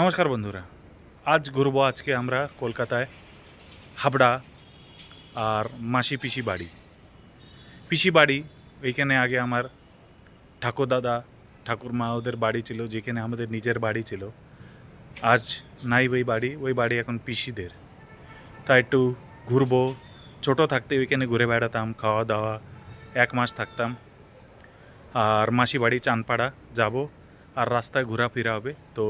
নমস্কার বন্ধুরা, আজ ঘুরবো আজকে আমরা কলকাতায় হাবড়া আর মাসি পিসি বাড়ি। এইখানে আগে আমার ঠাকুর দাদা ঠাকুরমা ওদের বাড়ি ছিল, যেখানে আমাদের নিজের বাড়ি ছিল। আজ নাই ওই বাড়ি এখন পিসিদের। তাই একটু ঘুরবো। ছোটো থাকতে ওইখানে ঘুরে বেড়াতাম, খাওয়া দাওয়া, 1 মাস থাকতাম। আর মাসি বাড়ি চাঁদপাড়া যাব, আর রাস্তায় ঘোরাফেরা হবে। তো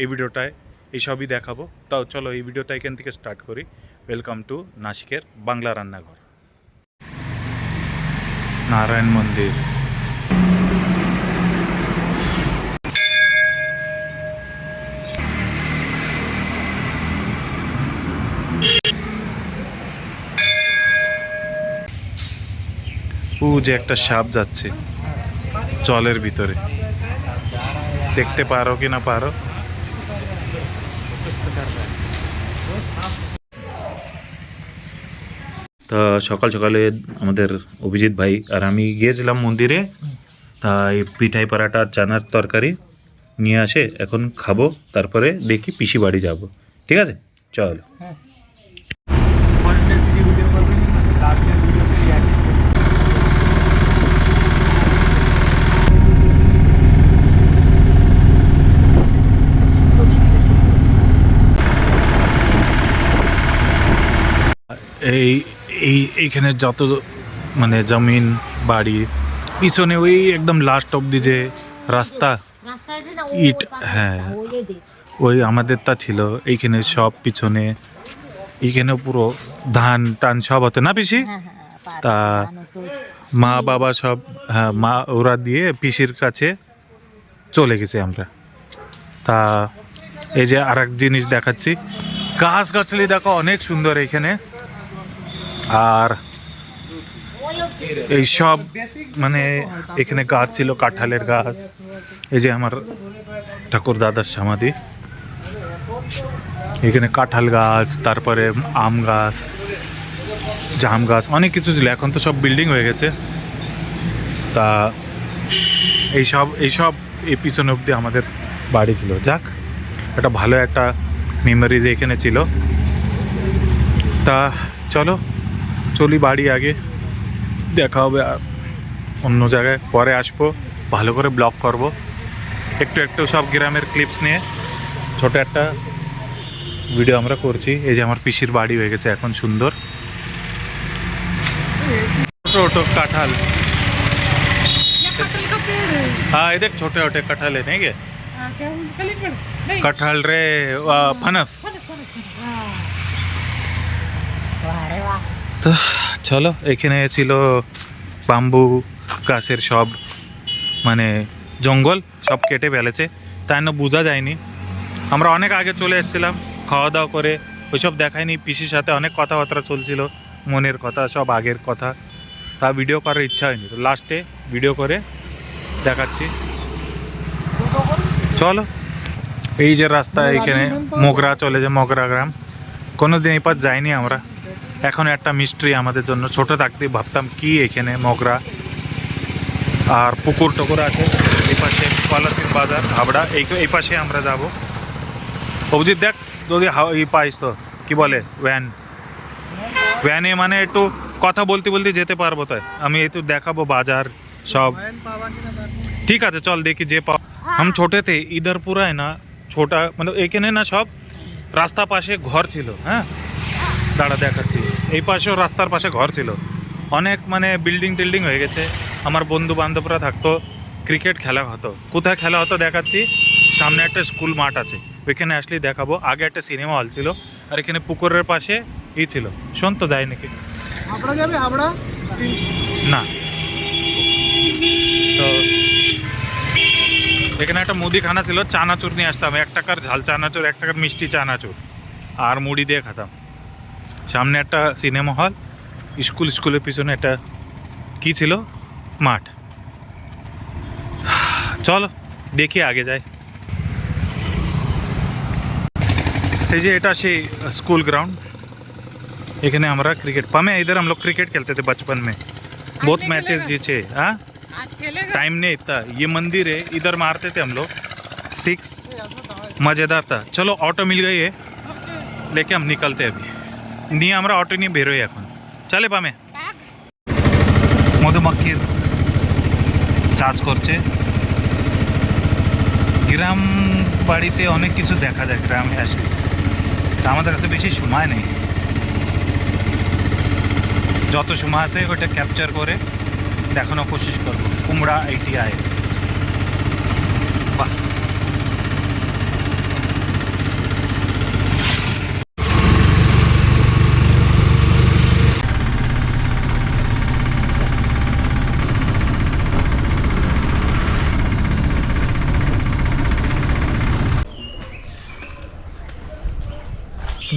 এই ভিডিওটায় এইসবই দেখাবো। তাও চলো এই ভিডিওটা এখান থেকে স্টার্ট করি। ওয়েলকাম টু নাসিকের বাংলা রান্নাঘর। নারায়ণ মন্দির, ও যে একটা সাপ যাচ্ছে জলের ভিতরে, দেখতে পারো কি না পারো। তা সকাল সকালে আমাদের অভিজিৎ ভাই আর আমি গিয়েছিলাম মন্দিরে। তাই পিঠাই পরাটা চানার তরকারি নিয়ে আসে, এখন খাবো, তারপরে দেখি পিসি বাড়ি যাব। ঠিক আছে, চল। এইখানে যত মানে জমিন বাড়ি, পিছনে ওই একদম লাস্ট অব্দি যে রাস্তা ইট, হ্যাঁ ওই আমাদেরটা ছিল এইখানে। সব পিছনে এইখানে পুরো ধান টান সব হতো না পিসি। তা মা বাবা সব, হ্যাঁ মা ওরা দিয়ে পিসির কাছে চলে গেছে আমরা। তা এই যে আর এক জিনিস দেখাচ্ছি, গাছগাছালি দেখো অনেক সুন্দর এইখানে। আর এই সব মানে এখানে গাছ ছিল, কাঁঠালের গাছ। এই যে আমার ঠাকুর দাদার সমাধি, এখানে কাঁঠাল গাছ, তারপরে আম গাছ, জাম গাছ, অনেক কিছু ছিল। এখন তো সব বিল্ডিং হয়ে গেছে। তা এইসব এই পিছনে অবধি আমাদের বাড়ি ছিল। যাক, একটা ভালো একটা মেমোরিজ এখানে ছিল। তা চলো চলি বাড়ি, আগে দেখা হবে অন্য জায়গায়, পরে আসবো, ভালো করে ব্লগ করব। একটু একটু সব গ্রামের ক্লিপস নিয়ে ছোট একটা ভিডিও আমরা করছি। এই যে আমার পিসির বাড়ি হয়ে গেছে এখন সুন্দর। ছোট কাঁঠাল, हाँ ये देख छोटे छोटे कटहल है नहीं के कटहल रे फनस। তো চলো, এখানে ছিল বাম্বু গাছের সব মানে জঙ্গল, সব কেটে ফেলেছে, তাই না বোঝা যায়নি। আমরা অনেক আগে চলে এসেছিলাম, খাওয়া দাওয়া করে ওইসব দেখায়নি। পিসির সাথে অনেক কথাবার্তা চলছিল, মনের কথা, সব আগের কথা। তা ভিডিও করার ইচ্ছা হয়নি, তো লাস্টে ভিডিও করে দেখাচ্ছি। চলো, এই যে রাস্তা, এইখানে মোগরা চলে যায়, মোগরা গ্রাম। কোনো দিন এই পাশ যাইনি আমরা। এখন একটা মিস্ট্রি আমাদের জন্য। ছোট থাকতে ভাবতাম কি এখানে মোগরা আর পুকুর টুকুর আছে। এই পাশে পলাশির বাজার, হাবড়া, এই পাশে আমরা যাব। অভিজিৎ দেখ যদি এই পাইস তো কি বলে ভ্যানে মানে একটু কথা বলতে বলতে যেতে পারবো। তাই আমি একটু দেখাবো বাজার সব। ঠিক আছে চল দেখি যে পাও। हम छोटे थे इधर पूरा है ना छोटा, मतलब এখানে না সব রাস্তা পাশে ঘর ছিল। হ্যাঁ দাঁড়া দেখাচ্ছি, এই পাশেও রাস্তার পাশে ঘর ছিল। অনেক মানে বিল্ডিং টিল্ডিং হয়ে গেছে। আমার বন্ধু বান্ধবরা থাকতো, ক্রিকেট খেলা হতো। কোথায় খেলা হতো দেখাচ্ছি, সামনে একটা স্কুল মাঠ আছে, ওইখানে আসলেই দেখাবো। আগে একটা সিনেমা হল ছিল, আর এখানে পুকুরের পাশে ই ছিল। শোন তো যায় নাকি হাবড়া যাবে, হাবড়া না। তো এখানে একটা মুদিখানা ছিল, চানাচুর নিয়ে আসতাম। 1 টাকার ঝাল চানাচুর, 1 টাকার মিষ্টি চানাচুর, আর মুড়ি দিয়ে খেতাম। সামনে একটা সিনেমা হল, স্কুলের পিছনে একটা কি ছিল মাঠ। চলো দেখি আগে যাই। এই যে এটা সেই स्कूल ग्राउंड, এখানে আমরা क्रिकेट पामे इधर हम लोग क्रिकेट खेलते थे बचपन में, बहुत मैचेस जीते। हाँ टाइम नहीं इतना। ये मंदिर है, इधर मारते थे हम लोग 6 मज़ेदार था। चलो ऑटो मिल गई है, लेके हम निकलते हैं अभी। नहीं हमारा ऑटो नहीं बेरोई এখন চলে পামে মধুমাখির চাষ করছে। গ্রাম বাড়িতে অনেক কিছু দেখা যায় গ্রামে আসলে, তা আমাদের কাছে বেশি সময় নেই। যত সময় আছে ওটা ক্যাপচার করে দেখানোর কোশিশ করবো। কুমড়া আইটিআই বাহ,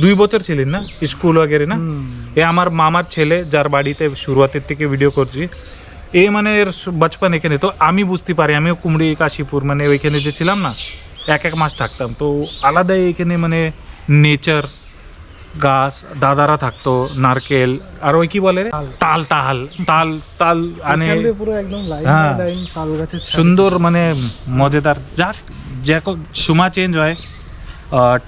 2 বছর ছিলেন না স্কুল वगैरह না? এ আমার মামার ছেলে যার বাড়িতে শুরুয়াতের থেকে ভিডিও করছি, এ মানে এর বচপন এখানে। তো আমি বুঝতে পারি, আমিও কুমড়ি কাশীপুর মানে ওইখানে যে ছিলাম না, এক মাস থাকতাম। তো আলাদাই এখানে মানে নেচার, গাছ, দাদারা থাকতো, নারকেল, আর ওই কি বলে রে, তাল তাল তাল তাল আনে পুরো একদম হ্যাঁ, লাইন তাল গাছের সুন্দর মানে মজাদার। যাক যখন সময় চেঞ্জ হয়,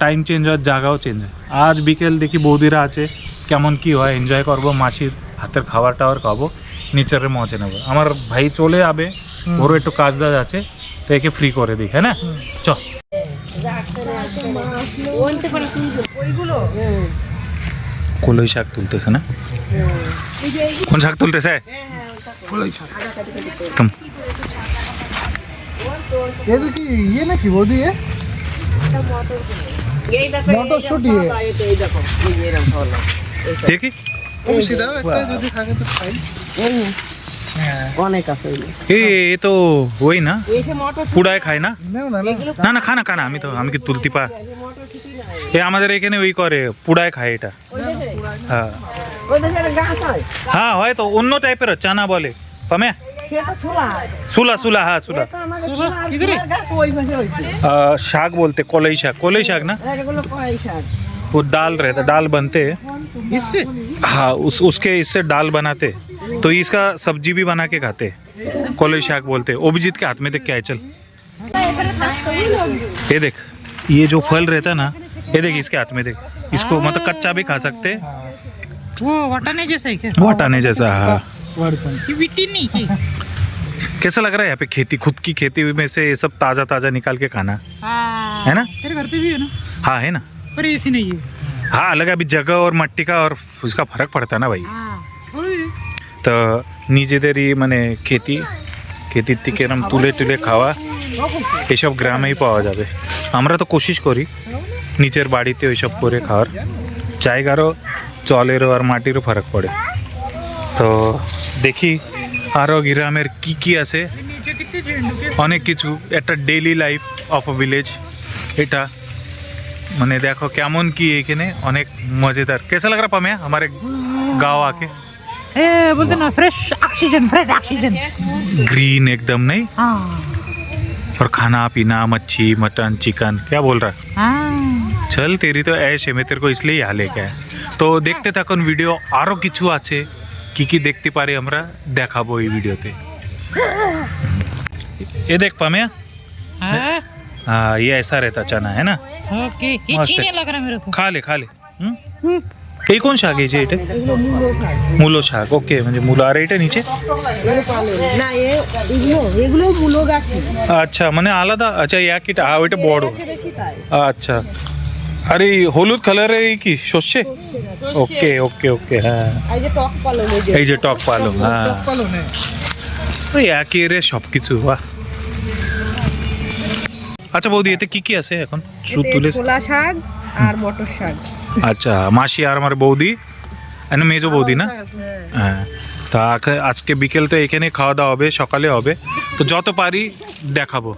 টাইম চেঞ্জ হয়, জায়গাও চেঞ্জ হয়। আজ বিকেল দেখি বৌদিরা আছে, কেমন কি হয় এনজয় করবো, মাসির হাতের খাবার টাবার খাবো, নেচারের মজা নেবো। আমার ভাই চলে যাবে, ওরও একটু কাজ দাজ আছে, তো একে ফ্রি করে দিই, হ্যাঁ না? চ কলই শাক তুলতেছে না? কোন শাক তুলতেছে? কি ইয়ে নাকি বৌদি? মটরশুটি দেখি যদি থাকে তো খাই। অনেক আছে ये तो वही ना পুড়ায় খায় না? না না খানা খানা, আমি কি তুলতে পা এ আমাদের এখানে ওই করে পুড়ায় খায় এটা। হ্যাঁ হ্যাঁ হয়তো অন্য টাইপের চানা বলে পামে, সুলা সুলা, হ্যাঁ সুলা শাক बोलते, कोलई शाक, कोलई शाक ना, वो दाल रहता, दाल बनते इससे, हाँ उसके इससे दाल बनाते, तो इसका सब्जी भी बना के खाते, कोलई शाक बोलते। अभिजीत के हाथ में देख क्या है, चल ये देख, ये जो फल रहता है ना, ये देख इसके हाथ में देख, इसको मतलब कच्चा भी खा सकते, वो वटाने जैसा है क्या? वटाने जैसा, हाँ। विटी नहीं की कैसा लग रहा है यहाँ पे खेती, खुद की खेती में से ये सब ताजा ताजा निकाल के खाना, है ना? तेरे घर पे भी है ना? हाँ है ना, पर ऐसी नहीं है। हाँ अलग है, अभी जगह और मट्टी का और उसका फर्क पड़ता है ना भाई। তো নিজেদেরই মানে খেতির থেকে এরম তুলে তুলে খাওয়া, এসব গ্রামেই পাওয়া যাবে। আমরা তো কোশিশ করি নিজের বাড়িতে ওইসব করে খাওয়ার, জায়গারও জলেরও আর মাটিরও ফারাক পড়ে। তো দেখি আরও গ্রামের কি কি আছে, অনেক কিছু, একটা daily life of a village এটা, মানে দেখো কেমন কি এখানে অনেক মজেদার। कैसा लग रहा पामे हमारे गाँव आके? बोलते ना fresh oxygen, fresh oxygen, green एकदम, नहीं? और खाना पीना, मच्छी मटन चिकन, क्या बोल रहा? चल तेरी तो ऐश है, मैं तेरे को इसलिए यहाँ लेके आया। তো দেখতে থাকুন ভিডিও, আরও কিছু আছে কি কি দেখতে পারি আমরা দেখাবো এই ভিডিওতে। ये देख पामे, हाँ ये ऐसा रहता चना, है ना? ओके, ये मस्त चीनी है। लग रहा है मेरे को। खा ले এই কোন শাক এই যে এটা? মূলো শাক, ওকে, মানে মূলো। আর এটা নিচে না এগুলো মূলো গাছে আচ্ছা, মানে আলাদা, আচ্ছা একইটা, ওইটা বড়, বেশি তাই। আচ্ছা। আর এই হলুদ কালারের এই কি সর্ষে? ওকে ওকে ওকে, হ্যাঁ এই যে টক পালং, এই যে টক পালং, হ্যাঁ ওই একই রে সব কিছু, বাহ। আচ্ছা বৌদি এতে কি কি আছে এখন তুলে? ছোলা শাক আর মটর শাক। আচ্ছা মাসি আর আমার বৌদি, মেজো বৌদি না? হ্যাঁ, তা আজকে বিকেল তো এখানে খাওয়া দাওয়া হবে, সকালে হবে, তো যত পারি দেখাবো।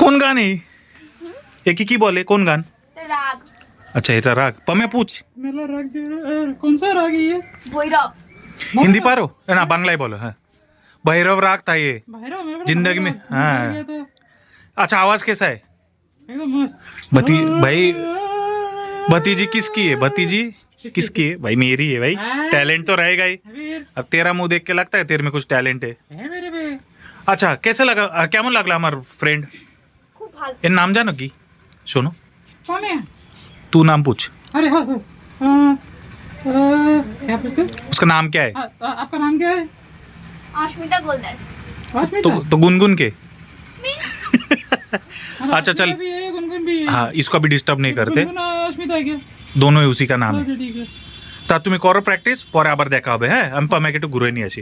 কোন গান এই একে কি বলে কোন গান রাগ अच्छा এটা রাগ पम्या पूछ मेला राग दे कौन सा राग है ये ভৈরব हिंदी पारो ना बांग्ला ही बोलो हाँ भैरव राग था ये भैरव मेरे को जिंदगी में हाँ अच्छा आवाज कैसा है एकदम मस्त भाई भतीजी किसकी है भतीजी किसकी है भाई मेरी है भाई टैलेंट तो रहेगा ही अब तेरा मुंह देख के लगता है तेरे में कुछ टैलेंट है है मेरे पे अच्छा कैसे लगा কেমন লাগলো আমার फ्रेंड খুব ভালো এর নাম জানো কি শোনো कौन है तू नाम पूछ अरे हाँ सर क्या पूछते उसका नाम क्या है आपका नाम क्या है অস্মিতা গোলদার तो गुनगुन के अच्छा चल भी है गुनगुन भी है हाँ इसको अभी डिस्टर्ब नहीं करते गुनगुन अश्मिता है क्या दोनों ही उसी का नाम है अच्छा ठीक है তা তুমি করো প্র্যাকটিস পরে আবার দেখা হবে হ্যাঁ আমি পামাকে একটু ঘুরে নিয়ে আসি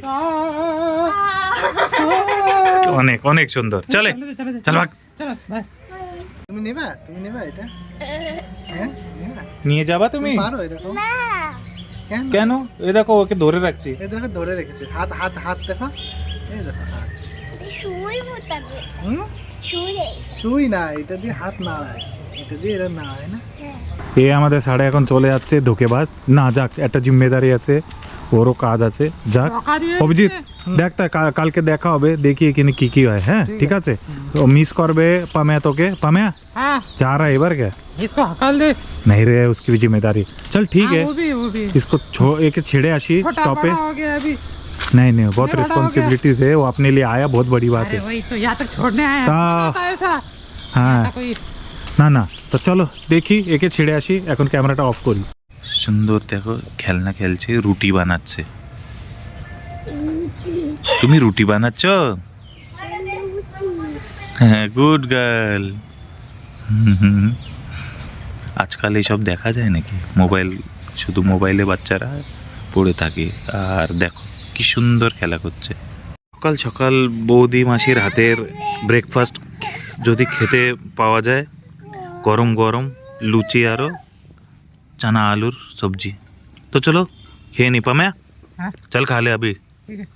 অনেক অনেক সুন্দর চলে চল ভাগ चलो बाय তুমি নেবা এটা হ্যাঁ নেবা নিয়ে যাবা তুমি পারো এরকম কেন কেন এ দেখো ওকে ধরে রাখছি এই দেখো ধরে রেখেছে হাত হাত হাত দেখো এই দেখো হাত হুম সুই না এটা দিয়ে হাত নাড়ায় এটা দিয়ে এরা নাড়ায় না এ আমাদের সাড়ে এখন চলে যাচ্ছে ধোকেবাজ না যাক একটা জিম্মেদারি আছে ওরও কাজ আছে যাক অভিজিৎ দেখ তা কালকে দেখা হবে দেখি এখানে কি কি হয় হ্যাঁ ঠিক আছে ও মিস করবে পামেয়া তোকে পামেয়া हाँ जा रहा है एबार क्या इसको हकाल दे नहीं रे उसकी भी जिम्मेदारी चल ठीक हाँ, है वो भी इसको एक छेड़े आशी छोटा स्टॉप पे बड़ा हो गया अभी नहीं नहीं बहुत बड़ा हो गया। रिस्पॉन्सिबिलिटीज है वो अपने लिए आया बहुत बड़ी बात अरे है वही तो यहाँ तक छोड़ने आया ता- था ऐसा হ্যাঁ था कोई না না তো চলো দেখি একে ছেড়ে আসি এখন ক্যামেরাটা অফ করি সুন্দর দেখো খেলনা খেলছে রুটি বানাচ্ছে তুমি রুটি বানাচ্ছ হ্যাঁ গুড গার্ল আজকাল এইসব দেখা যায় নাকি মোবাইল শুধু মোবাইলে বাচ্চারা পড়ে থাকে আর দেখো কি সুন্দর খেলা করছে সকাল সকাল বৌদি মাসির হাতের ব্রেকফাস্ট যদি খেতে পাওয়া যায় গরম গরম লুচি আরও চানা আলুর সবজি তো চলো খেয়ে নি পামেয়া হ্যাঁ। চল খা লে আবি ठीक है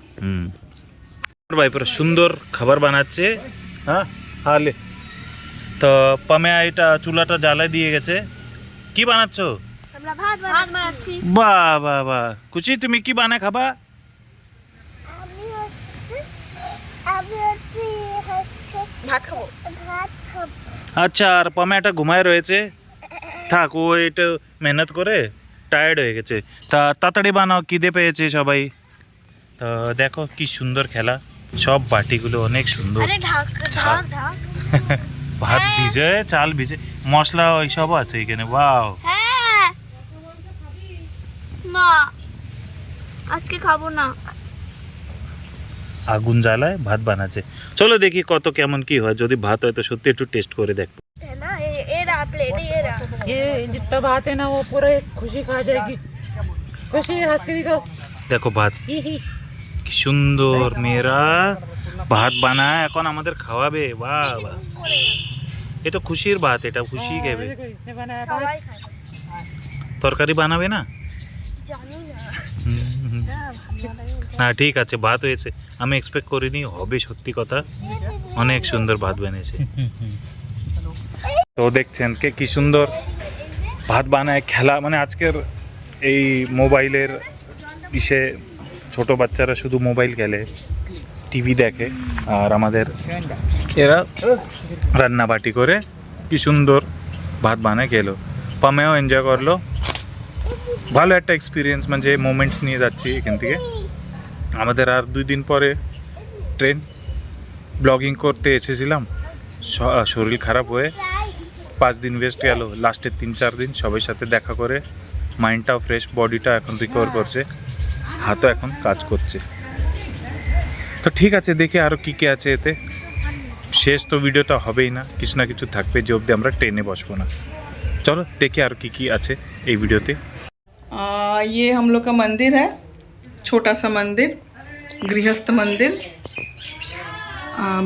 ভাই পুরো সুন্দর খাবার বানাচ্ছে হ্যাঁ হালে তো পামেয়া এটা চুলাটা জ্বালা দিয়ে গেছে কি বানাচ্ছ আমরা ভাত বানাচ্ছি বাহ বাহ বাহ কুচি তুমি কি বানা খাবা ভাত খাবো আচ্ছা আর পামেয়াটা ঘুমায় রয়েছে থাক ও এটা মেহনত করে টায়ার্ড হয়ে গেছে তা তাড়াতাড়ি বানাও খিদে পেয়েছে সবাই তো দেখো কি সুন্দর খেলা সব বাটিগুলো অনেক সুন্দর আরে ঢাক ঢাক ঢাক ভাত ভিজে চাল ভিজে মশলা ওইসব আছে এখানে ওয়াও হ্যাঁ মা আজকে খাবো না আগুন জ্বালায় ভাত বানাচ্ছে চলো দেখি কত কেমন কি হয় যদি ভাত হয় তো সত্যি একটু টেস্ট করে দেখো है ना ये रहा प्लेट ये रहा ये जितना बात है ना वो पूरा एक खुशी खा जाएगी खुशी हंस के दिखाओ দেখো ভাত ही ही কি সুন্দর মেয়েরা ভাত বানায় এখন আমাদের খাওয়াবে বাহ বাহ এটা খুশির ভাত এটা খুশি খাবে देखो इसने बनाया था সবাই খায় তরকারি বানাবে না জানি না হুম। না ভালো লাগে না ঠিক আছে ভাত হয়েছে আমি এক্সপেক্ট করিনি হবে সত্যি কথা অনেক সুন্দর ভাত বানিয়েছে তো দেখছেন কে কি সুন্দর ভাত বানায় খেলা মানে আজকের এই মোবাইলের ইসে ছোট বাচ্চারা শুধু মোবাইল খেলে টিভি দেখে আর আমাদের এরা রান্নাবাটি করে কি সুন্দর ভাত বানায় খেলো পামেও এনজয় করলো ভালো একটা এক্সপিরিয়েন্স মানে মোমেন্টস নিয়ে যাচ্ছি এখান থেকে আমাদের আর 2 দিন পরে ট্রেন ব্লগিং করতে এসেছিলাম শরীর খারাপ হয়ে 5 দিন ওয়েস্ট গেল লাস্টের 3-4 দিন সবার সাথে দেখা করে মাইন্ডটাও ফ্রেশ বডিটা এখন রিকভার করছে হাতও এখন কাজ করছে তো ঠিক আছে দেখে আরও কী কী আছে এতে শেষ তো ভিডিওটা হবেই না কিছু না কিছু থাকবে যে অবধি আমরা ট্রেনে বসবো না চলো দেখি আর কী আছে এই ভিডিওতে ये हम लोग का मंदिर है छोटा सा मंदिर गृहस्थ मंदिर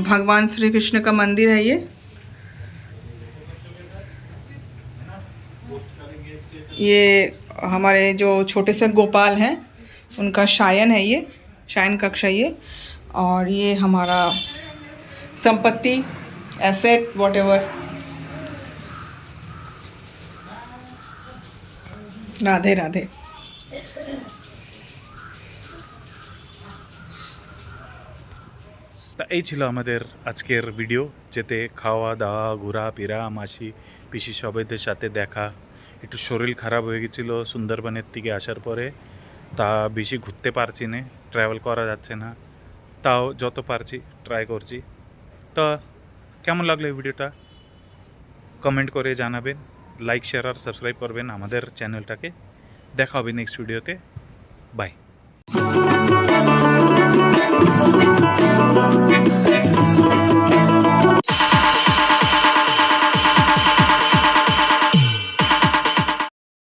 भगवान श्री कृष्ण का मंदिर है ये हमारे जो छोटे से गोपाल हैं उनका शायन है ये शायन कक्ष है ये और ये हमारा संपत्ति asset, whatever. राधे राधे। তা এই ছিল আমাদের আজকের ভিডিও, যেতে খাওয়া দাওয়া ঘোরাফেরা মাসি পিসি সবাইদের সাথে দেখা। একটু শরীর খারাপ হয়ে গেছিলো সুন্দরবনের থেকে আসার পরে, তা বেশি ঘুরতে পারছি না, ট্রাভেল করা যাচ্ছে না, তাও যত পারছি ট্রাই করছি। তো কেমন লাগলো এই ভিডিওটা কমেন্ট করে জানাবেন, লাইক শেয়ার আর সাবস্ক্রাইব করবেন আমাদের চ্যানেলটাকে। দেখা হবে নেক্সট ভিডিওতে, বাই।